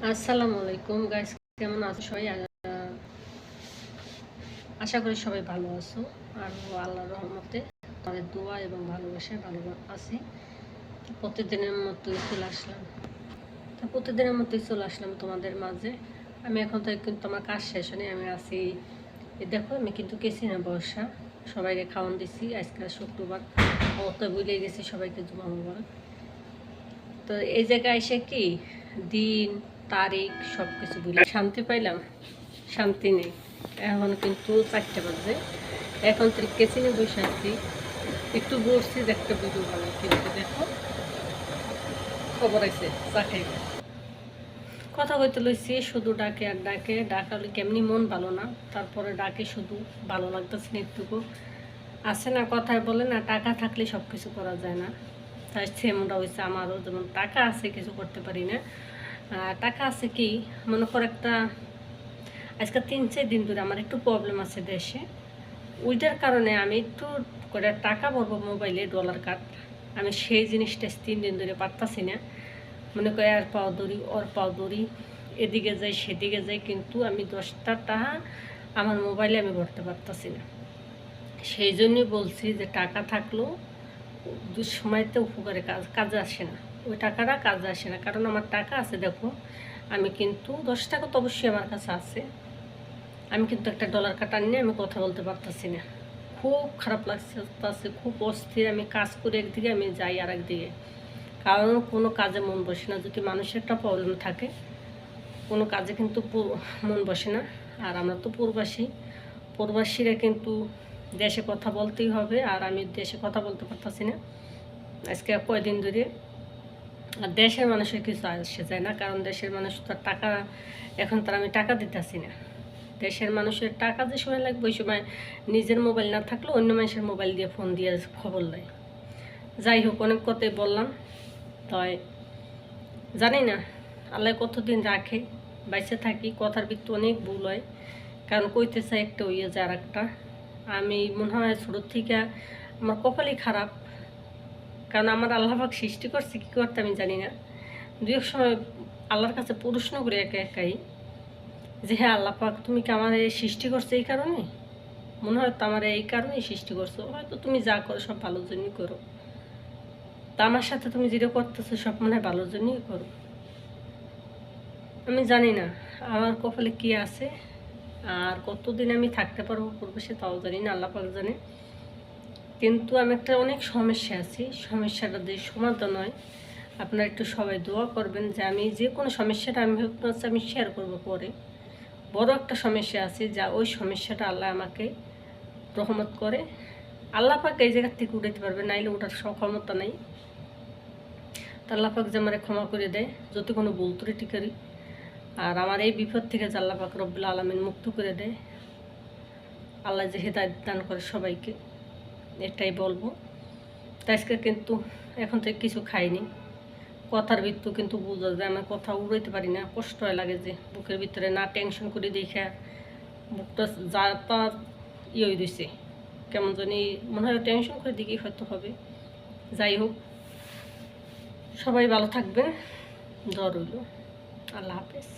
আসসালামু আলাইকুম গাইস, কেমন আছো সবাই? আশা করি সবাই ভালো আছো। আর আল্লাহর রহমতে তাদের দোয়া এবং ভালোবাসায় ভালো আছি। প্রতিদিনের মতোই চলে আসলাম তোমাদের মাঝে। আমি এখন তো কিন্তু আমার কাজ শেষ হয়নি, আমি আছি। দেখো আমি কিন্তু কেসিনা বর্ষা সবাইকে খাওয়ান দিছি। আজকে শুক্রবার, অত বুঝে গেছি সবাইকে জুমা মুবারক। তো এই জায়গায় এসে কি দিন তারিখ সব কিছু বুঝলে শান্তি পাইলাম? শান্তি নেই। এখন কিন্তু 4টা বাজে, এখন তো কেচিনে বসে আছি, একটু বসছি যে একটা ভিডিও বানাই, কিন্তু দেখো খবর আছে চা খাইবে কথা কইতে লইছি, শুধু ডাকে আর ডাকে। ডাকালে কেমনি মন ভালো না, তারপরে ডাকে শুধু ভালো লাগতেছে না একটুকু। আছে না কথায় বলে না, টাকা থাকলে সব কিছু করা যায় না। তাই সেমনটা হয়েছে আমারও। যেমন টাকা আছে, কিছু করতে পারি না। টাকা আছে কি, মনে কর একটা আজকে 3-4 দিন ধরে আমার একটু প্রবলেম আছে দেশে। ওইটার কারণে আমি একটু করে টাকা ভরবো মোবাইলে, ডলার কার্ড। আমি সেই জিনিসটা 3 দিন ধরে পারতাছি না। মনে করে আর পাও দড়ি ওর পাও দড়ি, এদিকে যাই সেদিকে যাই, কিন্তু আমি 10টা টাকা আমার মোবাইলে আমি ভরতে পারতাছি না। সেই জন্যই বলছি যে টাকা থাকলেও দুঃসময়তে উপকারে কাজে আসে না, ওই টাকাটা কাজে আসে না। কারণ আমার টাকা আছে, দেখো আমি কিন্তু 10 টাকা তো অবশ্যই আমার কাছে আছে। আমি কিন্তু একটা ডলার কাটা নিয়ে আমি কথা বলতে পারতেছি না। খুব খারাপ লাগছে, খুব অস্থির। আমি কাজ করে একদিকে, আমি যাই আর একদিকে। কারণ কোনো কাজে মন বসে না। যদি মানুষের একটা প্রবলেম থাকে, কোনো কাজে কিন্তু মন বসে না। আর আমরা তো প্রবাসীরা কিন্তু দেশে কথা বলতেই হবে, আর আমি দেশে কথা বলতে পারতেছি না আজকে কয়দিন ধরে। আর দেশের মানুষের কিছু আসে যায় না, কারণ দেশের মানুষ তো টাকা, এখন তার আমি টাকা দিতেছি না। দেশের মানুষের টাকা যে সময় লাগবে, ওই সময় নিজের মোবাইল না থাকলে অন্য মানুষের মোবাইল দিয়ে ফোন দিয়ে খবর দেয়। যাই হোক, অনেক কথাই বললাম। তাই জানি না আল্লাহ কতদিন রাখে, বাইসে থাকি। কথার ভিত্তি অনেক ভুল হয়, কারণ কইতে চাই একটা হইয়া যায় আর একটা। আমি মনে হয় ছোটোর থেকে আমার কপালই খারাপ, কারণ আমার আল্লাহবাক সৃষ্টি করছে কী করতে আমি জানি না। দু এক সময় আল্লাহর কাছে প্রশ্ন করি একাই যে হ্যাঁ আল্লাহ পাক, তুমি কি আমার এই সৃষ্টি করছো এই কারণে? মনে হয় তো আমার এই কারণেই সৃষ্টি করছো। হয়তো তুমি যা করো সব ভালোর জন্যই করো। তা আমার সাথে তুমি যেটা করতেছো সব মনে হয় ভালোর জন্যই করো। আমি জানি না আমার কপালে কি আছে, আর কতদিন আমি থাকতে পারবো প্রবাসে তাও জানি না, আল্লাহ পাক জানে। কিন্তু আমি একটা অনেক সমস্যা আছি, সমস্যাটা যে সমাধান হয়। আপনারা একটু সবাই দোয়া করবেন যে আমি যে কোনো সমস্যাটা আমি শেয়ার করবো পরে। বড় একটা সমস্যা আছে, যা ওই সমস্যাটা আল্লাহ আমাকে রহমত করে। আল্লাহ পাক এই জায়গার থেকে উঠাইতে পারবে, নাইলে ওঠার ক্ষমতা নেই। তা আল্লাহ পাক যে আমার ক্ষমা করে দেয় যদি কোনো ভুল ত্রুটি করি, আর আমার এই বিপদ থেকে যে আল্লাহ পাক রব্বুল আলামিন মুক্ত করে দেয়। আল্লাহ যে হেদায়েত দান করে সবাইকে, এটাই বলবো। তাই আজকে কিন্তু এখন থেকে কিছু খাইনি। কথার ভিতর কিন্তু বোঝা যায় আমার কথা উড়াইতে পারি না, কষ্ট লাগে যে বুকের ভিতরে না টেনশন করে দেখে বুকটা যা তা হয়ে দিছে, কেমন জানি মনে হয় টেনশন করে দিকেই হয়তো হবে। যাই হোক, সবাই ভালো থাকবেন, দোয়া রইল। আল্লাহ হাফেজ।